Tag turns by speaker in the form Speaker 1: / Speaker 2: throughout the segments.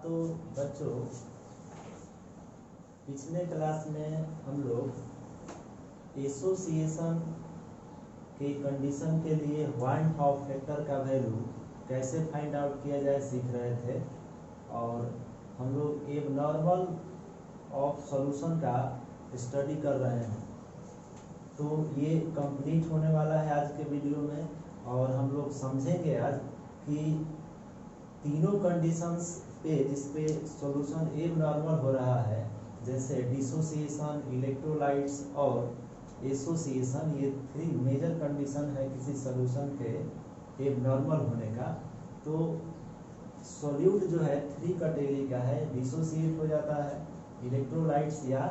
Speaker 1: तो बच्चों पिछले क्लास में हम लोग एसोसिएशन के कंडीशन के लिए वन ऑफ फैक्टर का वैल्यू कैसे फाइंड आउट किया जाए सीख रहे थे। और हम लोग एबनॉर्मल ऑफ सॉल्यूशन का स्टडी कर रहे हैं। तो ये कंप्लीट होने वाला है आज के वीडियो में, और हम लोग समझेंगे आज कि तीनों कंडीशंस पे जिस पे सॉल्यूशन एबनॉर्मल हो रहा है, जैसे डिसोसिएशन, इलेक्ट्रोलाइट्स और एसोसिएशन, ये थ्री मेजर कंडीशन है किसी सॉल्यूशन के एबनॉर्मल होने का। तो सॉल्यूट जो है थ्री कैटेगरी का है, डिसोसिएट हो जाता है, इलेक्ट्रोलाइट्स या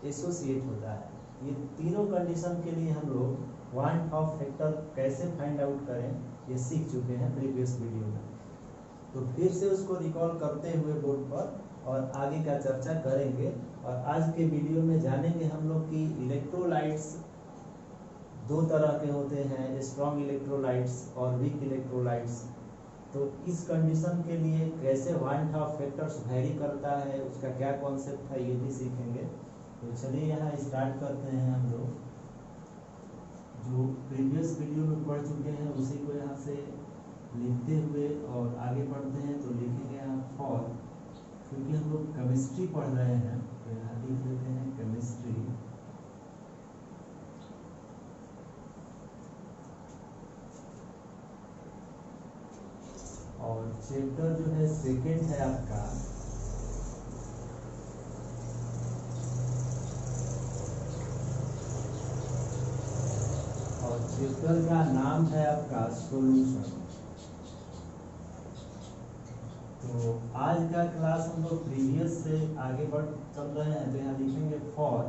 Speaker 1: एसोसिएट होता है। ये तीनों कंडीशन के लिए हम लोग वन ऑफ फैक्टर कैसे फाइंड आउट करें ये सीख चुके हैं प्रीवियस वीडियो में। तो फिर से उसको रिकॉल करते हुए बोर्ड पर और आगे का चर्चा करेंगे। और आज के वीडियो में जानेंगे हम लोग कि इलेक्ट्रोलाइट्स दो तरह के होते हैं, स्ट्रॉन्ग इलेक्ट्रोलाइट्स और वीक इलेक्ट्रोलाइट्स। तो इस कंडीशन के लिए कैसे वन ऑफ फैक्टर्स वेरी करता है, उसका क्या कॉन्सेप्ट है, ये भी सीखेंगे। तो चलिए यहाँ स्टार्ट करते हैं। हम लोग जो प्रीवियस वीडियो में पढ़ चुके हैं उसी को यहाँ से लिखते हुए और आगे बढ़ते हैं। तो लिखेंगे यहाँ फॉर, क्योंकि हम लोग केमिस्ट्री पढ़ रहे हैं तो यहाँ लिख लेते हैं केमिस्ट्री। और चैप्टर जो है सेकेंड है आपका और चैप्टर का नाम है आपका सॉल्यूशन। तो आज का क्लास हम लोग प्रीवियस से आगे बढ़ चल रहे हैं। तो यहाँ लिखेंगे फॉर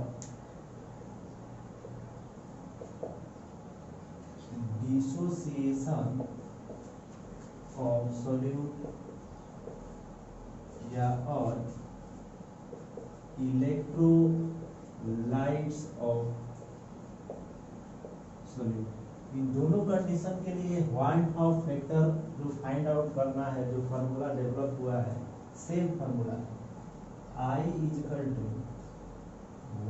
Speaker 1: डिसोसिएशन ऑफ सॉल्यूट या और इलेक्ट्रोलाइट्स ऑफ सॉल्यूट। इन दोनों कंडीशन के लिए वन ऑफ फैक्टर जो फाइंड आउट करना है, जो फार्मूला डेवलप हुआ है, same formula I equal to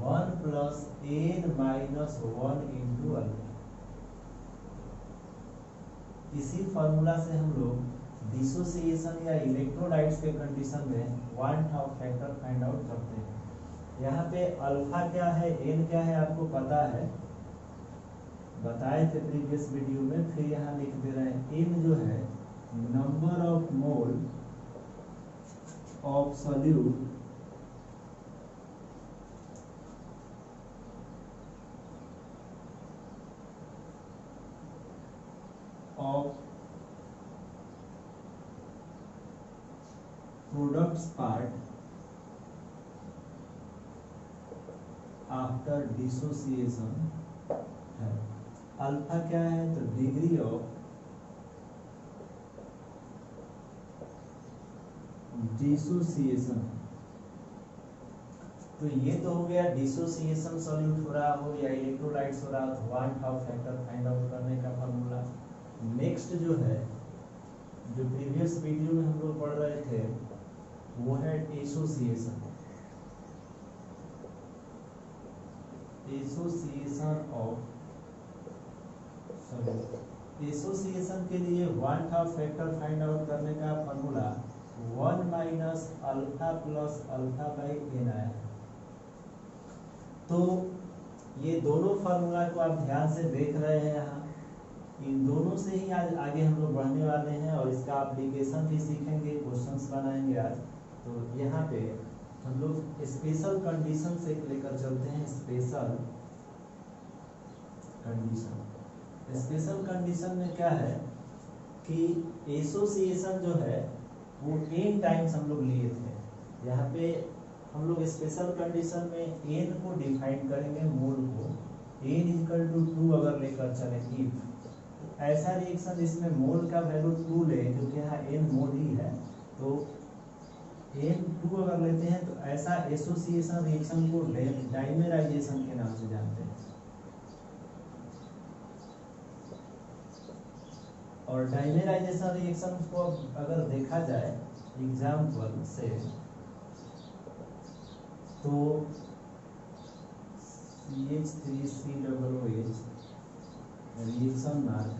Speaker 1: 1 plus n minus 1 into alpha. इसी फार्मूला से हम लोग डिसोसिएशन या इलेक्ट्रोलाइट्स के कंडीशन में van't Hoff factor find out करते हैं। यहाँ पे अल्फा क्या है, n क्या है, आपको पता है, बताए थे प्रीवियस वीडियो में, फिर यहाँ लिख दे रहे हैं। n जो है number of mole of solute of products part after dissociation है। अल्फा क्या है, तो डिग्री ऑफ डिसोसिएशन। तो ये तो हो गया डिसोसिएशन सॉल्यूट हो रहा हो या इलेक्ट्रोलाइट्स हो रहा हो, तो one Hoff factor find out करने का फार्मूला। नेक्स्ट जो है, जो प्रीवियस वीडियो में हम लोग पढ़ रहे थे, वो है association. Association of solute. Association के लिए van't Hoff factor find out करने का formula 1 minus alpha plus alpha by n आया। तो ये दोनों फार्मूला को आप ध्यान से देख रहे हैं यहाँ, इन दोनों से ही आज आगे हम लोग बढ़ने वाले हैं और इसका एप्लीकेशन भी सीखेंगे, क्वेश्चंस बनाएंगे आज। तो यहाँ पे हम लोग स्पेशल कंडीशन से लेकर चलते हैं। स्पेशल कंडीशन, स्पेशल कंडीशन में क्या है कि एसोसिएशन जो है वो n टाइम्स हम लोग लिए थे। यहाँ पे हम लोग स्पेशल कंडीशन में n को डिफाइन करेंगे, मोल को n इक्वल टू 2 अगर लेकर चले, इफ तो ऐसा रिएक्शन जिसमें मोल का वैल्यू 2 ले, क्योंकि यहाँ n मोल ही है, तो n 2 अगर लेते हैं तो ऐसा एसोसिएशन रिएक्शन को डाइमेराइजेशन के नाम से जानते हैं। और डाइमेराइजेशन रिएक्शन को अगर देखा जाए एग्जाम्पल से तो CH3COOH रिएक्शन मार्क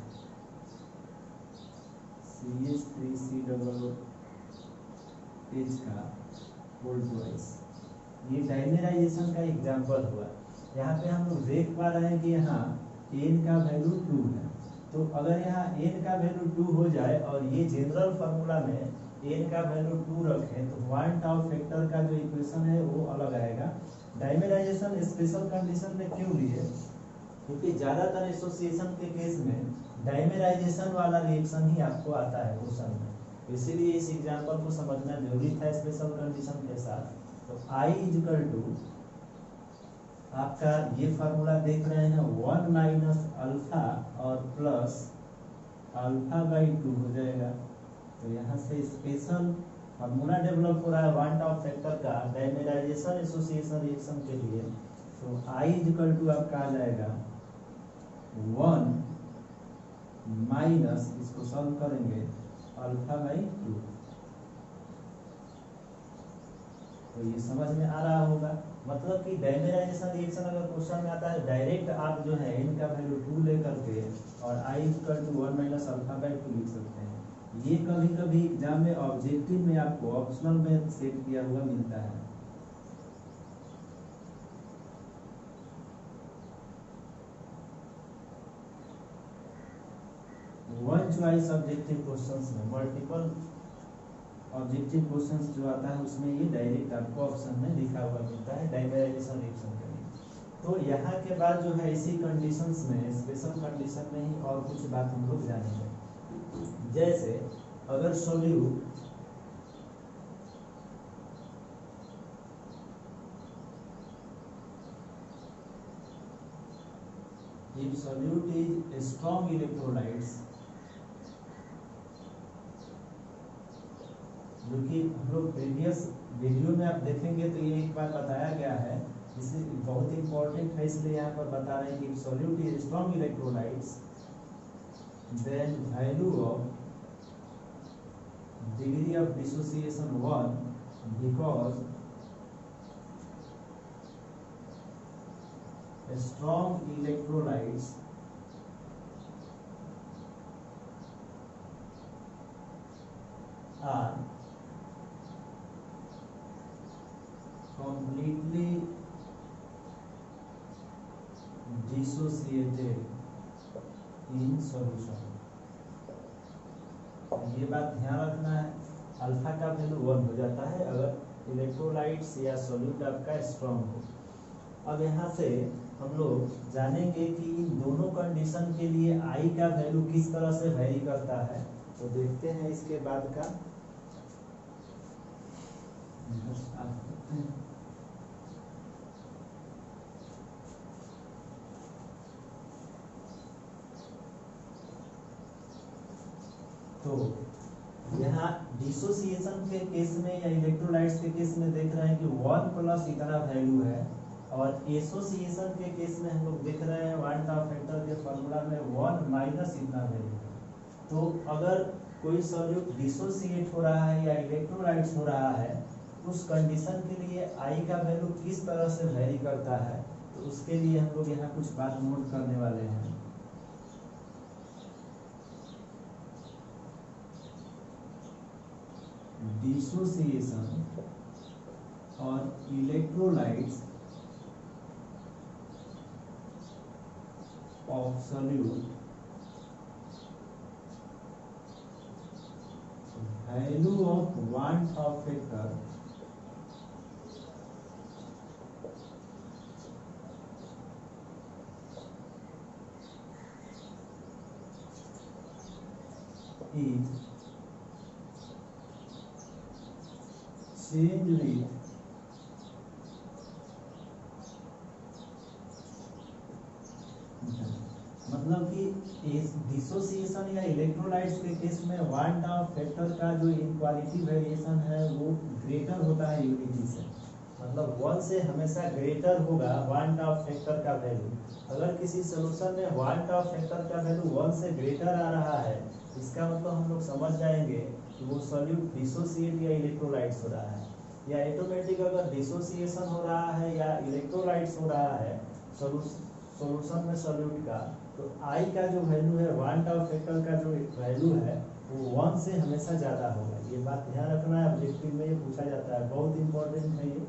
Speaker 1: CH3COOH का वोल्टवाइज, ये डाइमेराइजेशन का एग्जाम्पल हुआ। यहाँ पे हम लोग देख पा रहे हैं कि यहाँ n का वैल्यू 2 है, तो अगर यहाँ n का वैल्यू 2 हो जाए और ये जनरल फार्मूला में n का वैल्यू 2 रखें तो वन टाउ फैक्टर का जो इक्वेशन है वो अलग आएगा। डाइमेराइजेशन स्पेशल कंडीशन में क्यों लिए, क्योंकि ज्यादातर एसोसिएशन के केस में डाइमेराइजेशन वाला रिएक्शन ही आपको आता है क्वेश्चन में, इसीलिए इस एग्जाम्पल को समझना जरूरी था स्पेशल कंडीशन के साथ। तो I इक्वल टू आपका ये फार्मूला देख रहे हैं 1 माइनस अल्फा और प्लस अल्फा बाई 2 हो जाएगा। तो यहाँ से स्पेशल फार्मूला डेवलप हो रहा है वन टाउ फैक्टर का डाइमेराइजेशन एसोसिएशन रिएक्शन के लिए। तो I इक्वल टू आपका आ जाएगा 1 माइनस, इसको सॉल्व करेंगे, अल्फा बाई 2। तो ये समझ में आ रहा होगा, मतलब कि डाइमेराइजेशन रिएक्शन अगर क्वेश्चन में आता है डायरेक्ट आप जो है इनका वैल्यू 2 लेकर के और I equal to 1 minus alpha by 2 लिख सकते हैं। ये कभी कभी एग्जाम में ऑब्जेक्टिव में आपको ऑप्शनल में सेट किया हुआ मिलता है। वन चॉइस ऑब्जेक्टिव क्वेश्चंस में, मल्टीपल ऑब्जेक्टिव क्वेश्चंस जो आता है उसमें ये डायरेक्ट आपको ऑप्शन में लिखा हुआ मिलता है डाइमेराइजेशन रिएक्शन के लिए। तो यहाँ के बाद जो है इसी कंडीशंस में स्पेशल कंडीशन में ही और कुछ बात हम लोग जानेंगे। जैसे अगर solute if solute is strong electrolytes, जो कि हम लोग प्रीवियस वीडियो में आप देखेंगे तो ये एक बार बताया गया है, इसे बहुत इंपॉर्टेंट है इसलिए यहाँ पर बता रहे हैं कि solute is strong electrolytes then value of degree of dissociation 1 because strong electrolytes are completely dissociated in solution। ये बात ध्यान रखना है, अल्फा का वैल्यू 1 हो जाता है अगर इलेक्ट्रोलाइट्स या सॉल्यूट आपका स्ट्रॉन्ग हो। अब यहाँ से हम लोग जानेंगे कि इन दोनों कंडीशन के लिए I का वैल्यू किस तरह से वेरी करता है, तो देखते हैं इसके बाद का। तो यहाँ डिसोसिएशन के केस में या इलेक्ट्रोलाइट्स के केस में देख रहे हैं कि 1 प्लस इतना वैल्यू है, और एसोसिएशन के केस में हम लोग देख रहे हैं वन टाउ फैक्टर के फॉर्मूला में 1 माइनस इतना वैल्यू है। तो अगर कोई सॉल्यूट डिसोसिएट हो रहा है या इलेक्ट्रोलाइट्स हो रहा है, उस कंडीशन के लिए I का वैल्यू किस तरह से वेरी करता है, तो उसके लिए हम लोग यहाँ कुछ बात नोट करने वाले हैं। डिसोसिएशन और electrolytes of solute value of one tau factor is change with मतलब कि डिसोसिएशन या इलेक्ट्रोलाइट्स के केस में वन टाउ फैक्टर का जो इनक्वालिटी वेरिएशन है वो ग्रेटर होता है यूनिटी से, मतलब 1 से हमेशा ग्रेटर होगा वन टाउ फैक्टर का वैल्यू। अगर किसी सोल्यूशन में वन टाउ फैक्टर का वैल्यू 1 से ग्रेटर आ रहा है, इसका मतलब हम लोग समझ जाएंगे कि वो सॉल्यूट डिसोसिएट या इलेक्ट्रोलाइट्स हो रहा है, या ऑटोमेटिक अगर डिसोसिएशन हो रहा है या इलेक्ट्रोलाइट्स हो रहा है सॉल्यूशन में सॉल्यूट का, तो आई का जो वैल्यू है वन टाउ फैक्टर का जो वैल्यू है वो 1 से हमेशा ज़्यादा होगा। ये बात ध्यान रखना है, ऑब्जेक्टिव में ये पूछा जाता है, बहुत इंपॉर्टेंट है ये।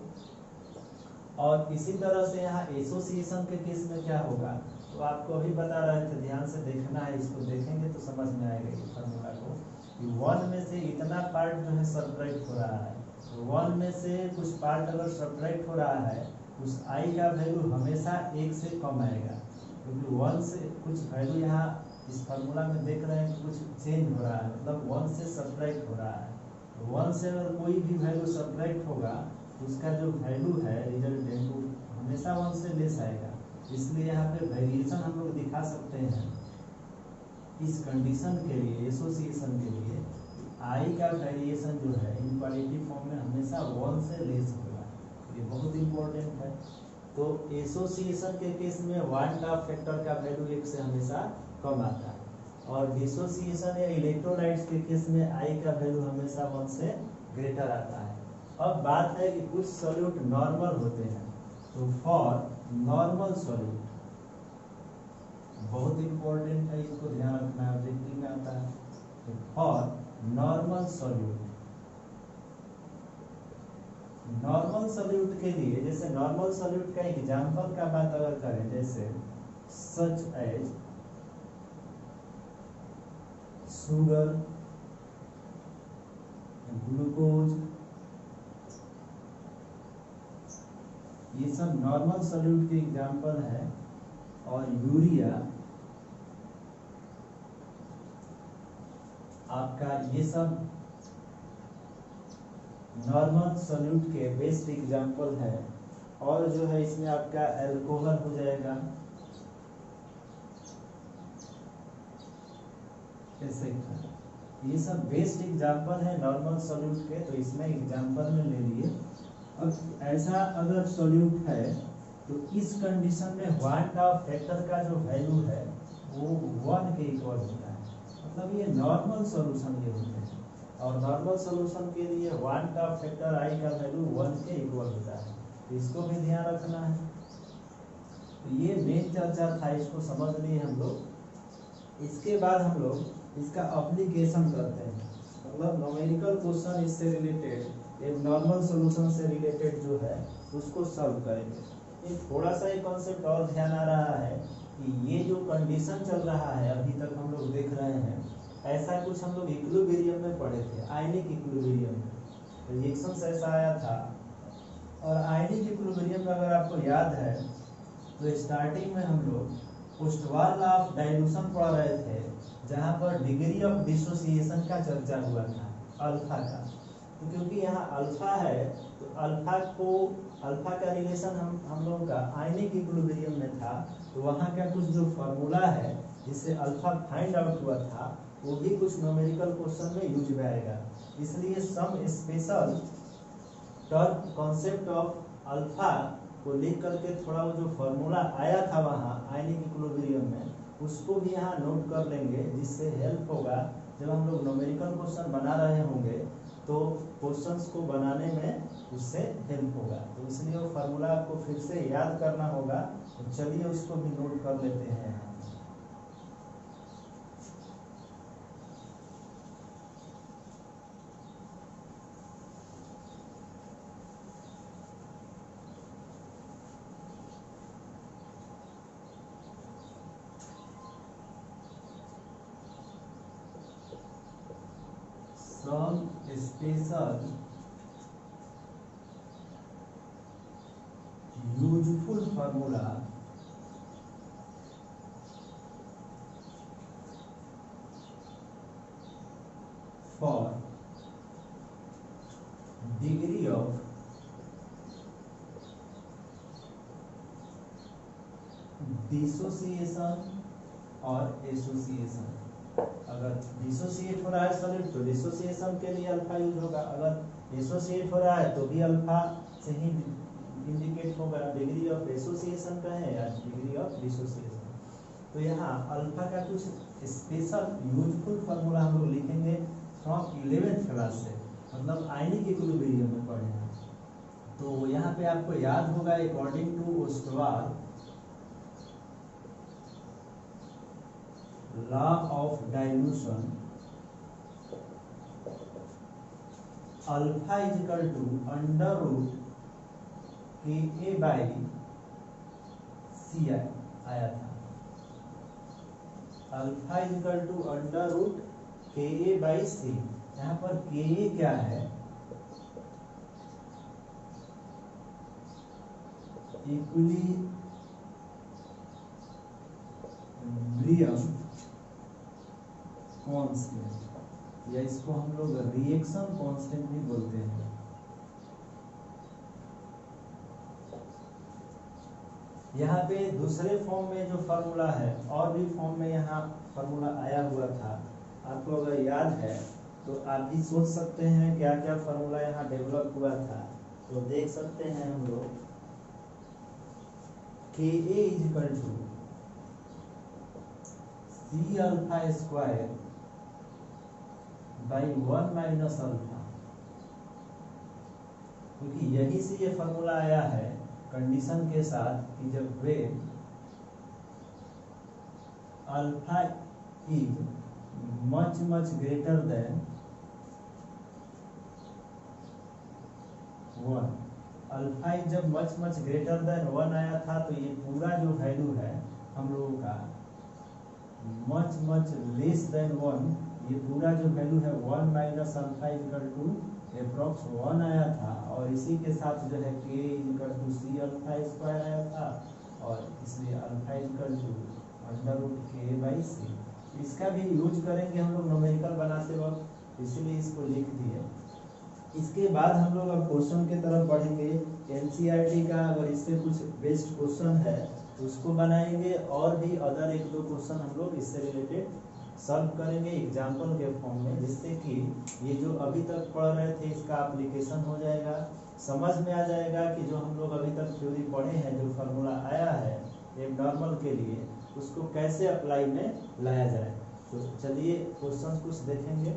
Speaker 1: और इसी तरह से यहाँ एसोसिएशन के केस में क्या होगा, तो आपको अभी बता रहे थे, ध्यान से देखना है, इसको देखेंगे तो समझ में आएगा ये फार्मूला को, कि 1 में से इतना पार्ट जो है सब्ट्रैक्ट हो रहा है, तो 1 में से कुछ पार्ट अगर सब्ट्रैक्ट हो रहा है, उस आई का वैल्यू हमेशा 1 से कम आएगा, क्योंकि 1 से कुछ वैल्यू यहाँ इस फार्मूला में देख रहे हैं कि कुछ चेंज हो रहा है, मतलब 1 से सब्ट्रैक्ट हो रहा है। तो 1 से अगर कोई भी वैल्यू सब्ट्रैक्ट होगा तो उसका जो वैल्यू है रिजल्टेंट वो हमेशा 1 से लेस आएगा। इसलिए यहाँ पे वेरिएशन हम लोग दिखा सकते हैं इस कंडीशन के लिए, एसोसिएशन के लिए, आई का वेरिएशन जो है इनक्वालिटी फॉर्म में हमेशा 1 से लेस होगा। ये बहुत इंपॉर्टेंट है। तो एसोसिएशन के केस में 1 का फैक्टर का वैल्यू 1 से हमेशा कम आता है, और डिसोसिएशन या इलेक्ट्रोलाइट्स के केस में आई का वैल्यू हमेशा 1 से ग्रेटर आता है। अब बात है कि कुछ सॉल्यूट नॉर्मल होते हैं, तो फॉर नॉर्मल सॉल्यूट, बहुत इंपॉर्टेंट है, इसको ध्यान रखना, ऑब्जेक्टिव में आता है। तो for normal solute, normal solute के लिए, जैसे नॉर्मल सॉल्यूट का एग्जांपल का बात अगर करें, जैसे सच एज शुगर, ग्लूकोज, ये सब नॉर्मल सॉल्यूट के एग्जांपल है। और यूरिया आपका, ये सब नॉर्मल सॉल्यूट के बेस्ट एग्जांपल है। और जो है इसमें आपका अल्कोहल हो जाएगा, ये सब बेस्ट एग्जांपल है नॉर्मल सॉल्यूट के, तो इसमें एग्जांपल में ले लिए। अब ऐसा अगर सॉल्यूट है तो इस कंडीशन में 1 का फैक्टर का जो वैल्यू है वो 1 के इक्वल होता है, मतलब ये नॉर्मल सॉल्यूशन ये होते हैं। और नॉर्मल सॉल्यूशन के लिए 1 का फैक्टर आई का वैल्यू 1 के इक्वल होता है, तो इसको भी ध्यान रखना है। तो ये मेन चर्चा था, इसको समझ लिए हम लोग। इसके बाद हम लोग इसका एप्लीकेशन करते हैं, मतलब न्यूमेरिकल क्वेश्चन इससे रिलेटेड, एक नॉर्मल सॉल्यूशन से रिलेटेड जो है उसको सॉल्व करेंगे। एक थोड़ा सा एक कॉन्सेप्ट और ध्यान आ रहा है कि ये जो कंडीशन चल रहा है अभी तक हम लोग देख रहे हैं, ऐसा कुछ हम लोग इक्विलिब्रियम में पढ़े थे, आयनिक इक्विलिब्रियम में रिएक्शंस ऐसा आया था। और आयनिक इक्विलिब्रियम में अगर आपको याद है तो स्टार्टिंग में हम लोग पोस्टवाल लॉ ऑफ डाइल्यूशन पढ़ रहे थे, जहाँ पर डिग्री ऑफ डिसोसिएशन का चर्चा हुआ था, अल्फा का। तो क्योंकि यहाँ अल्फा है तो अल्फा का रिलेशन हम लोगों का आयनिक इक्विलिब्रियम में था, तो वहाँ का कुछ जो फार्मूला है जिससे अल्फा फाइंड आउट हुआ था वो भी कुछ न्यूमेरिकल क्वेश्चन में यूज में आएगा। इसलिए some special term concept of alpha को लिख करके थोड़ा वो जो फार्मूला आया था वहाँ आयनिक इक्विलिब्रियम में, उसको भी यहाँ नोट कर लेंगे, जिससे हेल्प होगा जब हम लोग न्यूमेरिकल क्वेश्चन बना रहे होंगे तो क्वेश्चंस को बनाने में उससे हेल्प होगा। तो इसलिए वो फार्मूला आपको फिर से याद करना होगा, तो चलिए उसको भी नोट कर लेते हैं। Some special useful formula for degree of dissociation और एसोसिएशन। अगर डिसोसिएट हो रहा है सॉलिड तो डिसोसिएशन के लिए अल्फा यूज होगा, अगर एसोसिएट हो रहा है तो भी अल्फा से ही इंडिकेट होगा, डिग्री ऑफ एसोसिएशन का है या डिग्री ऑफ डिसोसिएशन। तो यहाँ अल्फा का कुछ स्पेशल यूजफुल फार्मूला हम लोग लिखेंगे, फ्रॉम 11th क्लास से, मतलब आयनिक इक्विलिब्रियम में पढ़े हैं। तो यहाँ पे आपको याद होगा according to Ostwald law of dilution, alpha is equal to under root K a by C आया था। Alpha is equal to under root K a by सी। यहाँ पर के ए क्या है, इक्विलिब्रियम कांस्टेंट, या इसको हम लोग रिएक्शन कांस्टेंट भी बोलते हैं। यहाँ पे दूसरे फॉर्म में जो फार्मूला है, और भी फॉर्म में यहाँ फार्मूला आया हुआ था, आपको अगर याद है तो आप भी सोच सकते हैं क्या क्या फार्मूला यहाँ डेवलप हुआ था। तो देख सकते हैं हम लोग के a is equal to C alpha square by 1 minus alpha, क्योंकि यही से ये फार्मूला आया है कंडीशन के साथ कि जब वे alpha is much much greater than 1, alpha is जब मच मच ग्रेटर देन 1 आया था, तो ये पूरा जो वैल्यू है हम लोगों का मच मच लेस देन 1, ये पूरा जो वैल्यू है 1 minus alpha equal to approx 1 आया था, और इसी के साथ जो है K equal to C alpha square आया था, और इसलिए alpha equal to under root K by C. इसका भी यूज करेंगे हम लोग न्यूमेरिकल बनाते वक्त, इसीलिए इसको लिख दिए। इसके बाद हम लोग अब क्वेश्चन की तरफ बढ़ेंगे। एनसीईआरटी का अगर इससे कुछ बेस्ट क्वेश्चन है तो उसको बनाएंगे, और भी अदर एक दो क्वेश्चन हम लोग इससे रिलेटेड सॉल्व करेंगे एग्जाम्पल के फॉर्म में, जिससे कि ये जो अभी तक पढ़ रहे थे इसका एप्लीकेशन हो जाएगा, समझ में आ जाएगा कि जो हम लोग अभी तक थ्योरी पढ़े हैं, जो फार्मूला आया है एक नॉर्मल के लिए, उसको कैसे अप्लाई में लाया जाए। तो चलिए क्वेश्चन कुछ देखेंगे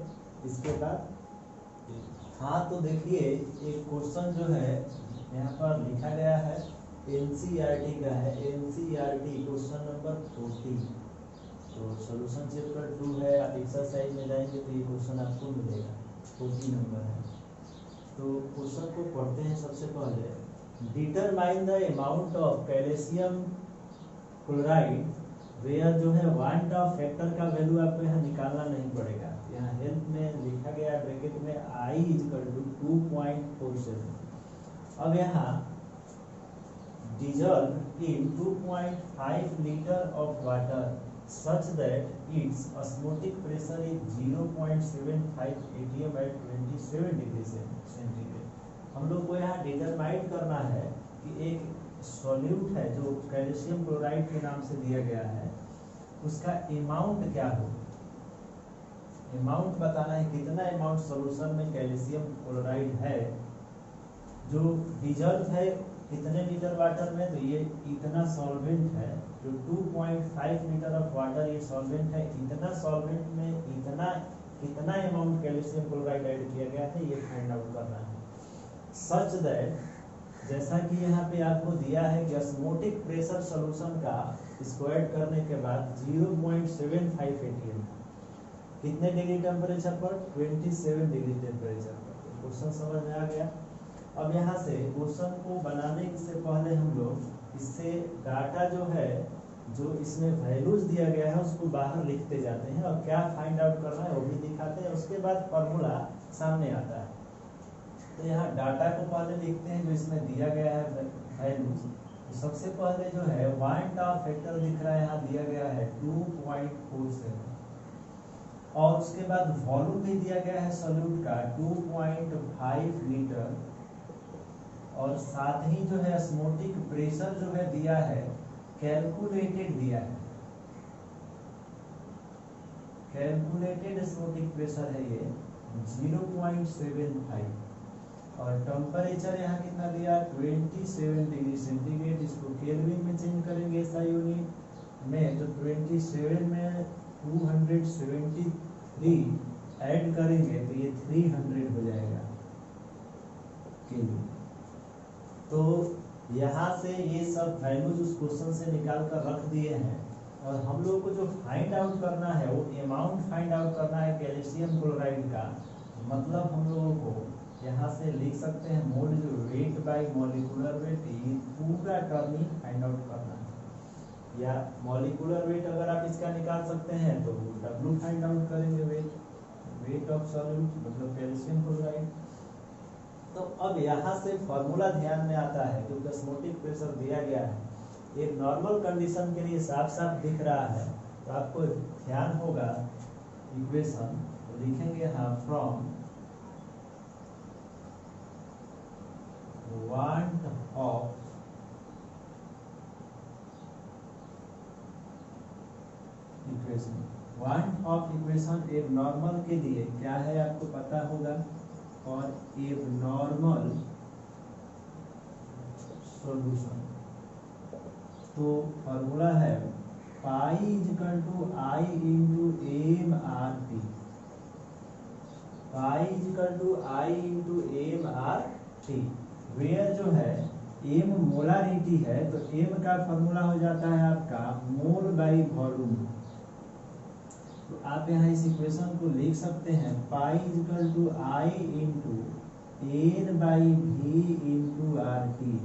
Speaker 1: इसके बाद। हाँ, तो देखिए एक क्वेश्चन जो है यहाँ पर लिखा गया है, एनसीईआरटी का है, एनसीईआरटी क्वेश्चन नंबर 40। तो सॉल्यूशन चैप्टर 2 है, आप एक्सरसाइज में जाएंगे तो ये क्वेश्चन आपको मिलेगा, 40 नंबर है। तो क्वेश्चन को पढ़ते हैं। सबसे पहले determine the amount of calcium chloride where जो है वांट ऑफ फैक्टर का वैल्यू आपको यहाँ निकालना नहीं पड़ेगा, यहाँ हेल्प में लिखा गया ब्रैकेट में I इक्वल टू 2.47। अब यहाँ dissolve in 2.5 liter of water such that its osmotic pressure is 0.75 atm at 27 degree centigrade. हम लोग को यहाँ डिटरमाइन करना है कि एक सॉल्यूट है जो कैल्शियम क्लोराइड के नाम से दिया गया है, उसका अमाउंट क्या हो, अमाउंट बताना है, कितना अमाउंट सॉल्यूशन में कैल्शियम क्लोराइड है जो डिजॉल्व है कितने लीटर वाटर में, तो ये इतना सॉल्वेंट है, जो 2.5 लीटर ऑफ वाटर ये सॉल्वेंट है, इतना सॉल्वेंट में इतना कितना अमाउंट कैल्शियम क्लोराइड ऐड किया गया है, ये फाइंड आउट करना है। सच दैट, जैसा कि यहाँ पे आपको दिया है कि ऑस्मोटिक प्रेशर सॉल्यूशन का इसको ऐड करने के बाद 0.75 atm, कितने डिग्री टेम्परेचर पर, 27 डिग्री टेम्परेचर पर। क्वेश्चन समझ में आ गया। अब यहाँ से क्वेश्चन को बनाने से पहले हम लोग इससे डाटा जो है, जो इसमें वैल्यूज दिया गया है उसको बाहर लिखते जाते हैं, और क्या फाइंड आउट करना है वो भी दिखाते हैं, उसके बाद फॉर्मूला सामने आता है। तो यहाँ डाटा को पहले लिखते हैं जो इसमें दिया गया है वैल्यूज। तो सबसे पहले जो है वांट ऑफ फैक्टर दिख रहा है, यहाँ दिया गया है 2.47, और उसके बाद वॉल्यूम भी दिया गया है सॉल्यूट का 2.5 लीटर, और साथ ही जो है ऑस्मोटिक प्रेशर जो है दिया है, कैलकुलेटेड दिया है, कैलकुलेटेड ऑस्मोटिक प्रेशर है ये 0.75, और टेम्परेचर यहाँ कितना दिया 27 डिग्री सेंटीग्रेड। इसको केल्विन में चेंज करेंगे ऐसा यूनिट में, तो 27 में 273 ऐड करेंगे तो ये 300 हो जाएगा केल्विन। तो यहाँ से ये सब वैल्यूज उस क्वेश्चन से निकाल कर रख दिए हैं, और हम लोग को जो फाइंड आउट करना है वो अमाउंट फाइंड आउट करना है कैल्शियम क्लोराइड का। मतलब हम लोगों को यहाँ से लिख सकते हैं मोल जो वेट बाय मॉलिक्यूलर वेट, ये पूरा टर्म ही फाइंड आउट करना है। या मॉलिक्यूलर वेट अगर आप इसका निकाल सकते हैं तो W फाइंड आउट करेंगे, वेट ऑफ सॉल्यूट मतलब कैल्शियम क्लोराइड। तो अब यहाँ से फॉर्मूला ध्यान में आता है, जो ऑस्मोटिक प्रेशर दिया गया है एक नॉर्मल कंडीशन के लिए साफ साफ दिख रहा है। तो आपको ध्यान होगा इक्वेशन लिखेंगे यहाँ from want of equation, want of equation एक नॉर्मल के लिए क्या है आपको पता होगा, और एक नॉर्मल सॉल्यूशन। तो फॉर्मूला है pi equal to i into M R T, pi equal to i into M R T, where जो है एम मोलारिटी है तो एम का फॉर्मूला हो जाता है आपका मोल बाई वॉल्यूम। तो आप यहाँ इस इक्वेशन को लिख सकते हैं pi equal to i into n by V into R T.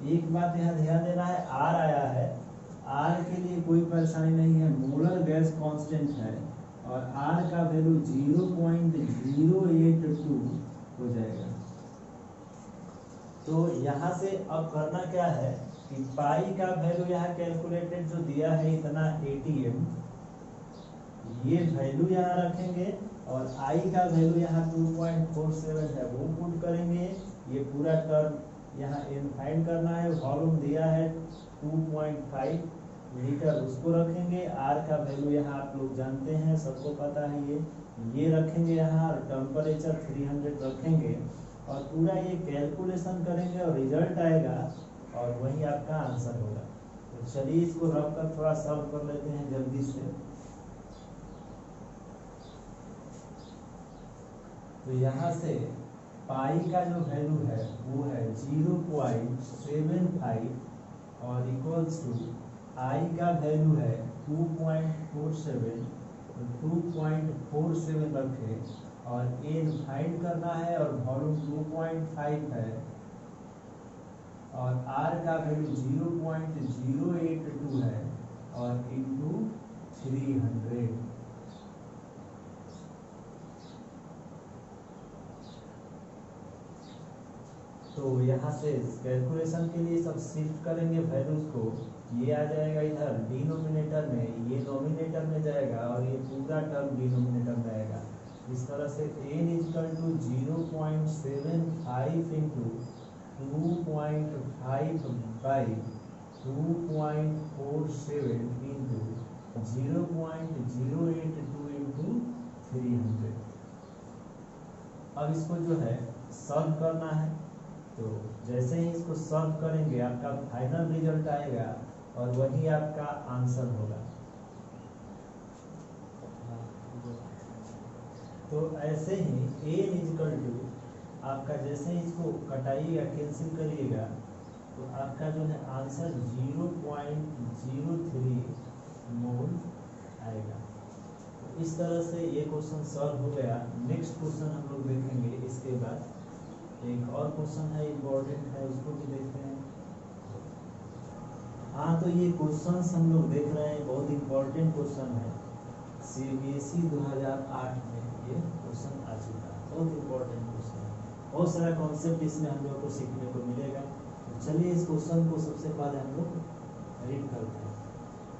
Speaker 1: एक बात यहाँ ध्यान देना है, आर आया है, आर के लिए कोई परेशानी नहीं है, मोलर गैस कांस्टेंट है और आर का वैल्यू 0.082 हो जाएगा। तो यहाँ से अब करना क्या है कि पाई का वैल्यू यहाँ कैलकुलेटेड जो दिया है इतना ATM, ये वैल्यू यहाँ रखेंगे और आई का वैल्यू यहाँ 2.47 है वो पुट करेंगे। ये पूरा टर्म यहाँ फाइंड करना है, वॉल्यूम दिया है 2.5 लीटर उसको रखेंगे, आर का वैल्यू यहाँ आप लोग जानते हैं, सबको पता है ये रखेंगे यहाँ, और टेम्परेचर 300 रखेंगे और पूरा ये कैलकुलेशन करेंगे और रिजल्ट आएगा और वही आपका आंसर होगा। तो चलिए इसको रख कर थोड़ा सॉल्व कर लेते हैं जल्दी से। तो यहाँ से पाई का जो वैल्यू है वो है 0.75 और इक्वल्स टू आई का वैल्यू है 2.47, तो 2.47 रखे और एन फाइंड करना है और वॉल्यूम 2.5 है और आर का वैल्यू 0.082 है और इंटू 300। तो यहाँ से कैलकुलेशन के लिए सब शिफ्ट करेंगे वैल्यूज को, ये आ जाएगा इधर डिनोमिनेटर में, ये नॉमिनेटर में जाएगा और ये पूरा टर्म डिनोमिनेटर में आएगा। इस तरह से n equal to 0.75 into 2.5 by 2.47 into 0.082 into 300। अब इसको जो है सॉल्व करना है, तो जैसे ही इसको सॉल्व करेंगे आपका फाइनल रिजल्ट आएगा और वही आपका आंसर होगा। तो ऐसे ही n इक्वल टू आपका जैसे ही इसको कटाइएगा कैंसिल करिएगा तो आपका जो है आंसर 0.03 मोल आएगा। तो इस तरह से ये क्वेश्चन सॉल्व हो गया। नेक्स्ट क्वेश्चन हम लोग देखेंगे, इसके बाद एक और क्वेश्चन है इम्पोर्टेंट है, उसको भी देखते हैं। हाँ, तो ये क्वेश्चंस हम लोग देख रहे हैं, बहुत इम्पोर्टेंट क्वेश्चन है, CBSE 2008 में ये क्वेश्चन आ चुका है, बहुत इम्पोर्टेंट क्वेश्चन है, बहुत सारा कॉन्सेप्ट इसमें हम लोग को सीखने को मिलेगा। तो चलिए इस क्वेश्चन को सबसे पहले हम लोग रीड करते हैं।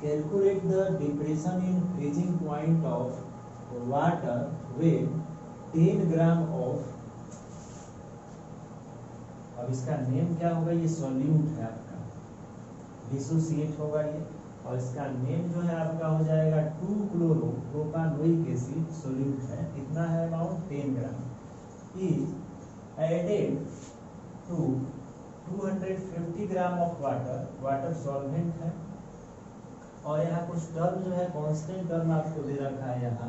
Speaker 1: Calculate the depression in freezing point of water when 10 gram of, अब इसका नेम क्या होगा, ये सॉल्यूट है आपका, डिसोसिएट होगा ये, और इसका नेम जो है आपका हो जाएगा 2-क्लोरो-प्रोपानोइक एसिड सॉल्यूट है। कितना है amount 10 gram is added to 250 gram of water, water solvent है। और यहाँ कुछ टर्म जो है कांस्टेंट टर्म आपको दे रखा है यहाँ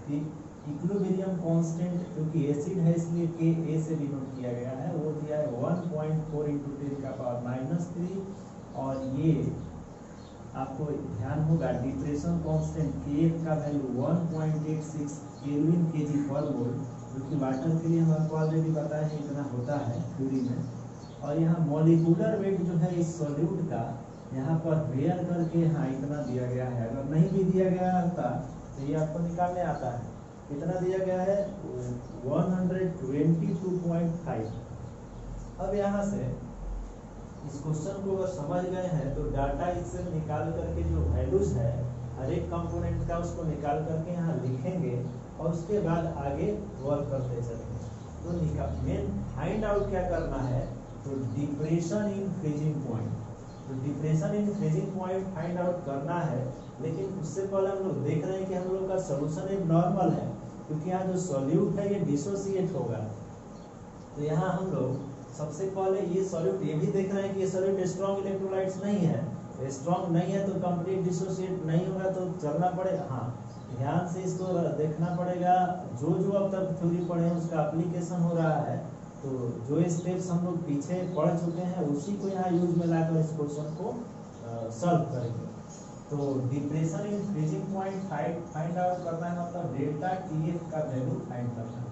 Speaker 1: कि इक्विलिब्रियम कांस्टेंट क्योंकि एसिड है इसलिए के ए से डिनोट किया गया है, वो दिया है 1.4 इंटू 10⁻³ और ये आपको ध्यान होगा डिप्रेशन कांस्टेंट के का वैल्यू 1.86 केल्विन केजी पर मोल, जो कि वाटर के लिए हम आपको ऑलरेडी बताया है इतना होता है थ्योरी में। और यहाँ मॉलिक्यूलर वेट जो है इस सॉल्यूट का यहाँ पर वेयर करके यहाँ इतना दिया गया है, अगर नहीं भी दिया गया होता तो ये आपको निकालने आता है। कितना दिया गया है 122.5। अब यहाँ से इस क्वेश्चन को अगर समझ गए हैं तो डाटा इससे निकाल करके जो वैल्यूज है हर एक कंपोनेंट का उसको निकाल करके यहाँ लिखेंगे और उसके बाद आगे वर्क करते चलेंगे। तो मेन फाइंड आउट क्या करना है, तो डिप्रेशन इन फ्रीजिंग पॉइंट। तो depression in freezing point find out करना है, लेकिन उससे पहले हम लोग देख रहे हैं कि हम लोग का सोल्यूशन एक नॉर्मल है, क्योंकि यहाँ जो सॉल्यूट है ये डिसोसिएट होगा। तो यहाँ हम लोग सबसे पहले ये सॉल्यूट ये भी देख रहे हैं कि ये सॉल्यूट स्ट्रॉन्ग इलेक्ट्रोलाइट्स नहीं है, स्ट्रॉन्ग नहीं है तो कंप्लीट डिसोसिएट नहीं होगा, तो चलना पड़ेगा। हाँ, ध्यान से इसको देखना पड़ेगा, जो जो अब तक थ्योरी पढ़े हैं उसका एप्लीकेशन हो रहा है, तो जो स्टेप्स हम लोग पीछे पढ़ चुके हैं उसी को यहाँ यूज में लाकर इस क्वेश्चन को सॉल्व करेंगे। तो depression in freezing point find out करना है, मतलब डेल्टा टीएफ का वैल्यू फाइंड करना है।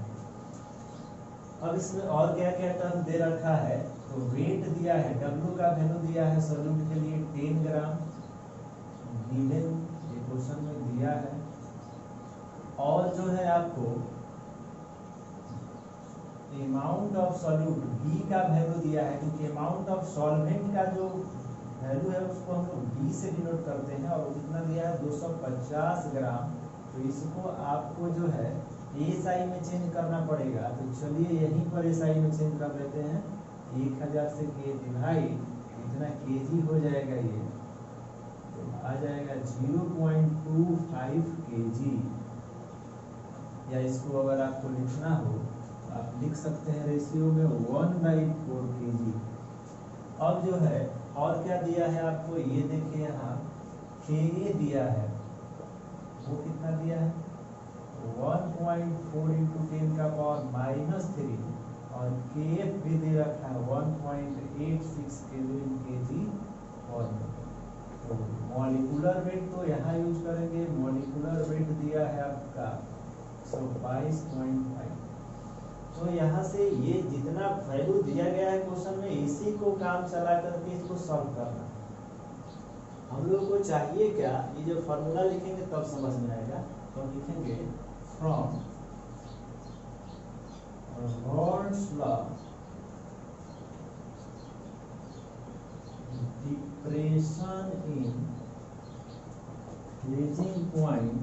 Speaker 1: अब इसमें और क्या क्या टर्म दे रखा है, तो वेट दिया है, W का वैल्यू दिया है सॉल्यूट के लिए 10 ग्राम गिवन, ये क्वेश्चन में दिया है। और जो है आपको अमाउंट ऑफ सॉल्यूट B का वैल्यू दिया है, क्योंकि अमाउंट ऑफ सॉल्वेंट का जो वैल्यू है उसको हम लोग B से डिनोट करते हैं, और कितना दिया है 250 ग्राम। तो इसको आपको जो है एसआई में चेंज करना पड़ेगा। तो चलिए यहीं पर एसआई में चेंज कर लेते हैं, 1000 से के डिवाइड इतना केजी हो जाएगा, ये तो आ जाएगा 0.25 केजी। या इसको अगर आपको लिखना हो तो आप लिख सकते हैं रेशियो में 1/4 केजी। अब जो है और क्या दिया है आपको, ये देखिए यहाँ के दिया है, वो कितना दिया है 1.4 इंटू 10⁻³ और केएफ भी दे रखा है 1.86 केल्विन केजी पर मोल। तो मॉलिक्यूलर वेट तो यहाँ यूज करेंगे, मॉलिक्यूलर वेट दिया है आपका 122.5। तो यहाँ से ये जितना वैल्यू दिया गया है क्वेश्चन में, इसी को काम चला करके इसको सॉल्व करना। हम लोग को चाहिए क्या, ये जो फॉर्मूला लिखेंगे तब समझ में आएगा। तो लिखेंगे from Rawls law depression in freezing point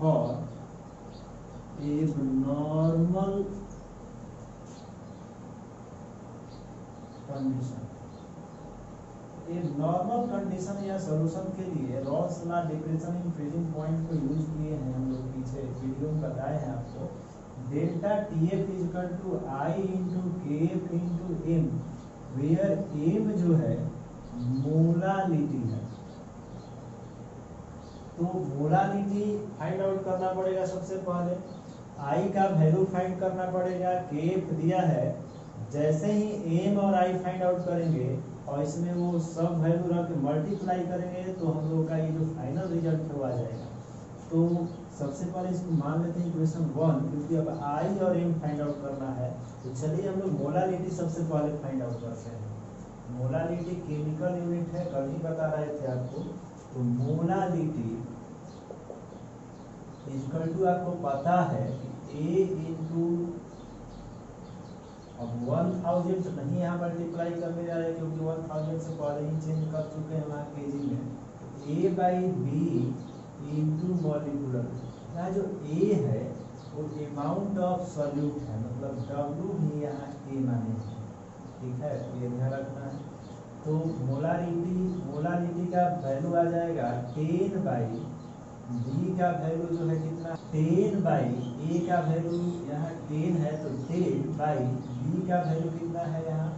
Speaker 1: और एबनॉर्मल कंडीशन। नॉर्मल कंडीशन या सॉल्यूशन के लिए Rawls law depression in freezing point को यूज किए हैं हम लोग, पीछे वीडियो में बताए हैं आपको। Delta Tf is equal to i into Kf into m, where m जो है मोलालिटी है। तो मोलालिटी फाइंड आउट करना पड़ेगा सबसे पहले, आई का वैल्यू फाइंड करना पड़ेगा, केएफ दिया है। जैसे ही एम और आई फाइंड आउट करेंगे और इसमें वो सब वैल्यू रख के मल्टीप्लाई करेंगे तो हम लोग का ये जो फाइनल रिजल्ट है वो आ जाएगा। तो सबसे पहले इसको मान लेते हैं इक्वेशन 1, क्योंकि अब आई और एम फाइंड आउट करना है। तो चलिए हम लोग मोलालिटी सबसे पहले फाइंड आउट करते हैं। मोलालिटी केमिकल यूनिट है, कल ही बता रहे थे आपको। तो मोलालिटी इक्वल टू आपको पता है कि ए इंटू, अब 1000 नहीं यहाँ मल्टीप्लाई करने जा रहे हैं क्योंकि 1000 से पहले ही चेंज कर चुके हैं वहाँ केजी में। ए बाई बी इंटू मॉलिक्यूलर, यहाँ जो ए है वो अमाउंट ऑफ सॉल्यूट है, मतलब डब्ल्यू भी यहाँ ए माने, ठीक है, ये ध्यान रखना है। तो मोलारिटी का वैल्यू आ जाएगा 10 बाई बी का वैल्यू जो है कितना 10 बाई ए का वैल्यू यहाँ 10 है, तो 10 बाई बी का वैल्यू कितना है यहाँ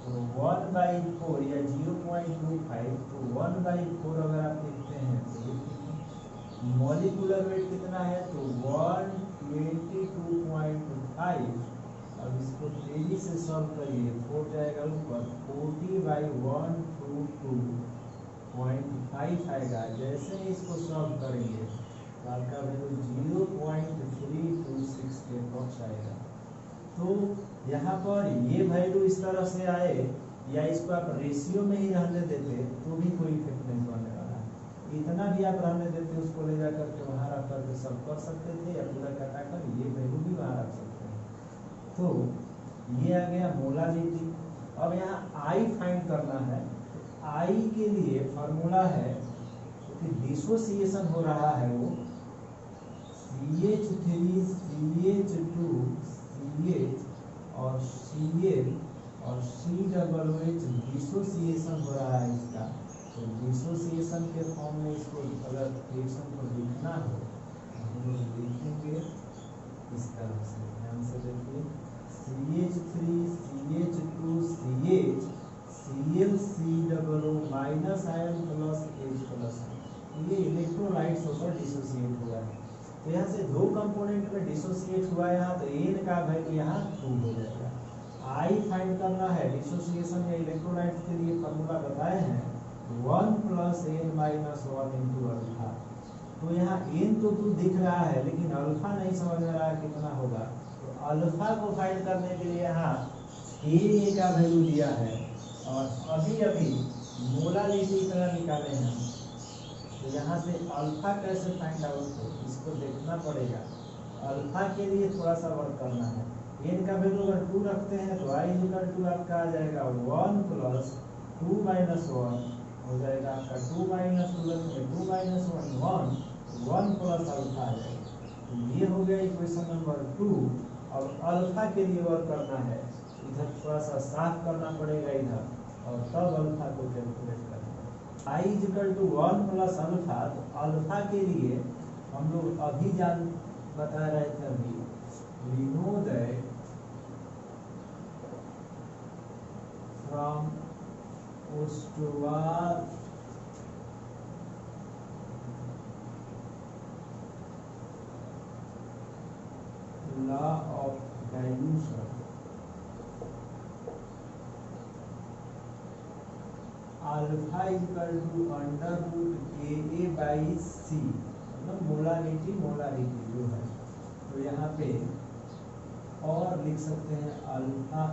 Speaker 1: तो 1/4 या 0.25, तो 1/4 अगर आप लिखते हैं तो मॉलिक्यूलर वेट कितना है, तो 122.5। अब इसको तेजी से सॉल्व करिए, 4 जाएगा ऊपर, 40/122.5 आएगा। जैसे ही इसको सॉल्व करेंगे तो आपका वैल्यू 0.326 के अप्रॉक्स आएगा। तो यहाँ पर ये वैल्यू इस तरह से आए, या इसको आप रेशियो में ही रहने देते तो भी कोई इफेक्ट नहीं पड़ने वाला है। इतना भी आप रहने देते, उसको ले जाकर के वहाँ रख करके सब कर सकते थे, या पूरा कटा कर ये वैल्यू भी वहाँ रख सकते हैं। तो ये आ गया मोलारिटी। अब यहाँ आई फाइंड करना है। आई के लिए फॉर्मूला है कि डिसोसिएशन हो रहा है वो CH3 CH2 CH और Cl और COOH डिसोसिएशन हो रहा है इसका। तो डिसोसिएशन के फॉर्म में इसको अगर रिएक्शन को लिखना हो तो हम लोग लिखेंगे इस तरह से, ध्यान से देखिए, CH3 CH2 CH ClCOO minus ion plus H plus, ये इलेक्ट्रोलाइट्स होकर डिसोसिएट हुआ है। तो यहाँ से दो कंपोनेंट में डिसोसिएट हुआ है यहाँ, तो N का वैल्यू यहाँ 2 हो जाएगा। आई फाइंड करना है डिसोसिएशन या इलेक्ट्रोलाइट्स के लिए फॉर्मूला बताए हैं 1 + N - 1 × अल्फा। तो यहाँ N तो 2 दिख रहा है, लेकिन अल्फा नहीं समझ में रहा कितना होगा। तो अल्फा को फाइंड करने के लिए यहाँ Ka का वैल्यू दिया है, और अभी अभी मोलारिटी इतना निकाले हैं। तो यहाँ से अल्फा कैसे फाइंड आउट हो, इसको देखना पड़ेगा। अल्फा के लिए थोड़ा सा वर्क करना है। N का वैल्यू अगर 2 रखते हैं तो I = आपका आ जाएगा 1 + 2 - 1 हो जाएगा आपका 2 - 1 1 प्लस अल्फा आ जाएगा। तो ये हो गया इक्वेशन नंबर 2। अब अल्फा के लिए वर्क करना है, इधर थोड़ा सा साफ करना पड़ेगा इधर, और तब अल्फा को कैलकुलेट करना है। I = 1 + alpha. तो अल्फा के लिए हम लोग अभी बता रहे थे अभी, we know that from Ostwald law of dilution, alpha = √KA/C, मतलब मोलारिटी जो है। तो यहाँ पे और लिख सकते हैं अल्फा।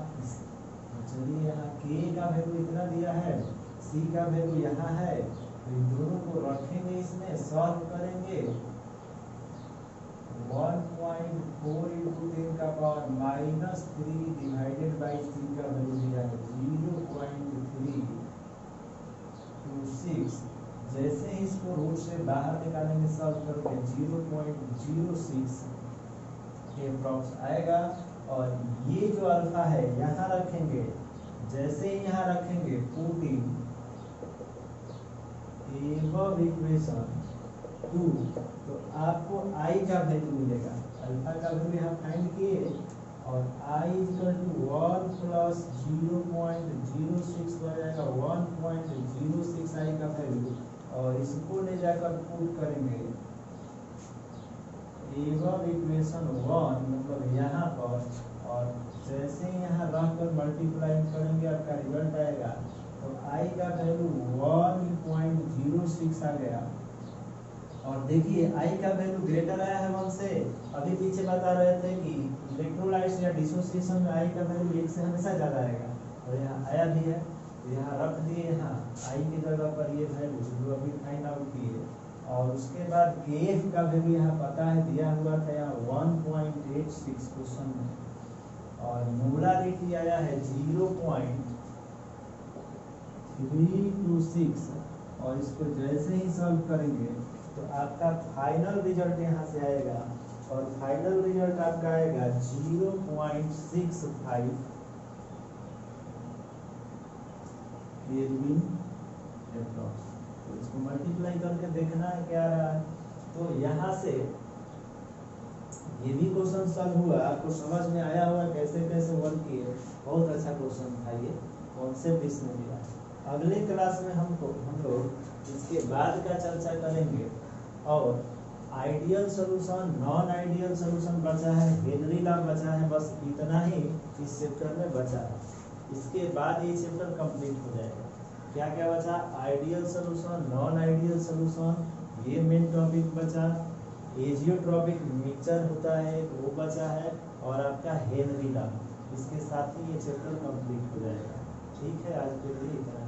Speaker 1: चलिए यहाँ K का वैल्यू इतना दिया है, C का वैल्यू यहाँ है, तो इन दोनों को रखेंगे, इसमें सॉल्व करेंगे। 1.4 × 10⁻³ डिवाइडेड बाई C का वैल्यू दिया है 0.326। जैसे ही इसको रूट से बाहर निकालेंगे, सॉल्व करके 0.06 के अप्रॉक्स आएगा। और ये जो अल्फा है यहाँ रखेंगे, जैसे ही यहाँ रखेंगे पुटिंग एबव इक्वेशन 2, तो आपको I का वैल्यू मिलेगा। अल्फा का वैल्यू यहाँ फाइंड किए, और I = 1 + 0.06 हो जाएगा 1.06 I का वैल्यू, और इसको ले जाकर पुट करेंगे एबव इक्वेशन 1, मतलब यहाँ पर, और जैसे ही यहाँ रख कर मल्टीप्लाई करेंगे आपका रिजल्ट आएगा। तो I का वैल्यू 1.06 आ गया। और देखिए I का वैल्यू ग्रेटर आया है 1 से। अभी पीछे बता रहे थे कि इलेक्ट्रोलाइट्स या डिसोसिएशन में I का वैल्यू 1 से हमेशा ज़्यादा आएगा, और यहाँ आया भी है। तो यहाँ रख दिए, यहाँ I की जगह पर ये वैल्यू जो अभी फाइंड आउट किए। और उसके बाद KF का वैल्यू यहाँ पता है, दिया हुआ था यहाँ 1.86 क्वेश्चन में, और मोलारिटी आया है 0.326। और इसको जैसे ही सॉल्व करेंगे तो आपका फाइनल रिजल्ट यहाँ से आएगा, और फाइनल रिजल्ट आपका आएगा 0.65 केल्विन एप्रॉक्स। तो इसको मल्टीप्लाई करके देखना है क्या रहा है। तो यहाँ से ये भी क्वेश्चन सॉल्व हुआ, आपको समझ में आया होगा कैसे कैसे वर्क किए। बहुत अच्छा क्वेश्चन था ये। कॉन्सेप्ट इसमें दिया है। अगले क्लास में हम लोग इसके बाद का चर्चा करेंगे और ideal solution, non ideal solution बचा है, हेनरी लॉ बचा है, बस इतना ही इस चैप्टर में बचा है। इसके बाद ये चैप्टर कंप्लीट हो जाएगा। क्या क्या बचा? Ideal solution, non ideal solution, ये मेन टॉपिक बचा। एजियोट्रॉपिक मिक्सचर होता है वो बचा है, और आपका हेनरी लॉ। इसके साथ ही ये चैप्टर कंप्लीट हो जाएगा। ठीक है, आज के लिए इतना।